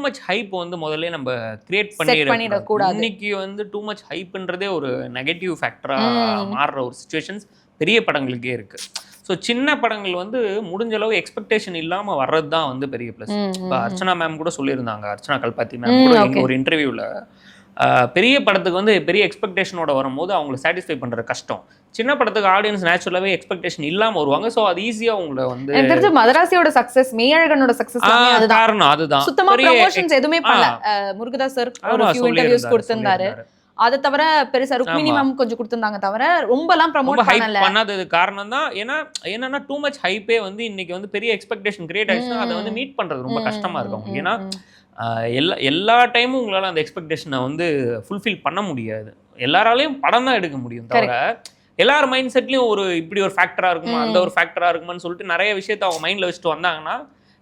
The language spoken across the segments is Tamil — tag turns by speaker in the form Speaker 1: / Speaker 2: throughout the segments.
Speaker 1: மச் ஹைப் வந்து முதல்ல நம்ம கிரியேட்
Speaker 2: பண்ணிடக்கூடாது.
Speaker 1: பண்ணிடக்கூடாது. இன்னைக்கு வந்து டூ மச் ஹைப்ன்றதே ஒரு நெகட்டிவ் ஃபேக்டரா மாறுற ஒரு சுச்சுவேஷன்ஸ் பெரிய படங்களுக்கே இருக்கு. ஸோ சின்ன படங்கள் வந்து முடிஞ்ச அளவு எக்ஸ்பெக்டேஷன் இல்லாம வர்றது தான் வந்து பெரிய ப்ளஸ். இப்போ அர்ச்சனா மேம் கூட சொல்லியிருந்தாங்க, அர்ச்சனா கல்பாத்தி மேம் கூட ஒரு இன்டர்வியூல பெரிய படத்துக்கு வந்து பெரிய எக்ஸ்பெக்டேஷனோட வரும்போது அவங்களை சாட்டிஸ்ஃபை பண்றது கஷ்டம். சின்ன படத்துக்கு ஆடியன்ஸ் நேச்சுரலாவே எக்ஸ்பெக்டேஷன் இல்லாம வருவாங்க. ஸோ அது ஈஸியா உங்களை வந்து
Speaker 2: எனக்கு தெரிஞ்ச மதராசியோட சக்சஸ், மெய்யழகனோட சக்சஸ்
Speaker 1: காரணம் அதுதான்.
Speaker 2: சுத்தமா ப்ரமோஷன்ஸ் எதுவுமே பண்ணல. முருகதாஸ் சார் ஒரு few இன்டர்வியூஸ் கொடுத்திருந்தாரு. அதை தவிர பெருசா ருக்மிணி மேம் கொஞ்சம் கொடுத்திருந்தாங்க, தவிர ரொம்பலாம் ப்ரமோட் பண்ணல.
Speaker 1: பண்ணாதது காரணம் தான். ஏன்னா என்னன்னா டூ மச் ஹைப்பே வந்து இன்னைக்கு வந்து பெரிய எக்ஸ்பெக்டேஷன் கிரியேட் ஆயிடுச்சுன்னா அதை வந்து மீட் பண்றது ரொம்ப கஷ்டமா இருக்கும். ஏன்னா எல்லா டைமும் உங்களால் அந்த எக்ஸ்பெக்டேஷனை வந்து ஃபுல்ஃபில் பண்ண முடியாது. எல்லாராலையும் படம் தான் எடுக்க முடியும், தவிர எல்லார் மைண்ட் செட்லையும் ஒரு இப்படி ஒரு ஃபேக்டராக இருக்குமா, அந்த ஒரு ஃபேக்டராக இருக்குமான்னு சொல்லிட்டு நிறைய விஷயத்த அவங்க மைண்டில் வச்சுட்டு வந்தாங்கன்னா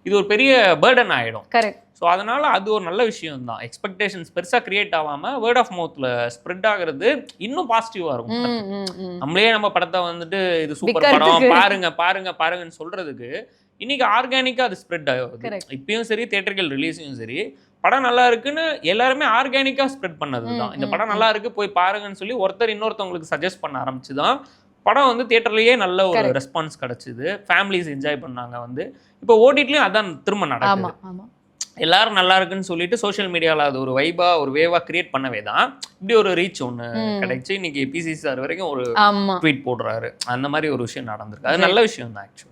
Speaker 1: இது ஒரு பெரிய பேர்டன் ஆகிடும்.
Speaker 2: கரெக்ட்.
Speaker 1: ஸோ அதனால அது ஒரு நல்ல விஷயம் தான். எக்ஸ்பெக்டேஷன்ஸ் பெருசாக கிரியேட் ஆகாமல் வேர்ட் ஆஃப் மவுத்தில் ஸ்ப்ரெட் ஆகுறது இன்னும் பாசிட்டிவாக இருக்கும். நம்மளே நம்ம படத்தை வந்துட்டு இது சூப்பர் படம் பாருங்க பாருங்க பாருங்கன்னு சொல்றதுக்கு இன்னைக்கு ஆர்கானிக்காக அது ஸ்ப்ரெட் ஆகுது. இப்பயும் சரி, தியேட்டர்கள் ரிலீஸையும் சரி, படம் நல்லா இருக்குன்னு எல்லாருமே ஆர்கானிக்காக ஸ்ப்ரெட் பண்ணது தான். இந்த படம் நல்லா இருக்கு போய் பாருங்கன்னு சொல்லி ஒருத்தர் இன்னொருத்தவங்களுக்கு சஜஸ்ட் பண்ண ஆரம்பிச்சு தான் படம் வந்து தியேட்டர்லேயே நல்ல ஒரு ரெஸ்பான்ஸ் கிடைச்சிது. ஃபேமிலிஸ் என்ஜாய் பண்ணாங்க. வந்து இப்போ ஓடிடிலையும் அதான் திரும்ப நடக்குது. எல்லாரும் நல்லா இருக்குன்னு சொல்லிட்டு சோஷியல் மீடியாவில் அது ஒரு வைபா ஒரு வேவா கிரியேட் பண்ணவே தான் இப்படி ஒரு ரீச் ஒன்று கிடைச்சி இன்னைக்கு பிசிசி சார் வரைக்கும் ஒரு ட்வீட் போடுறாரு. அந்த மாதிரி ஒரு விஷயம் நடந்திருக்கு. அது நல்ல விஷயம் தான் ஆக்சுவலி.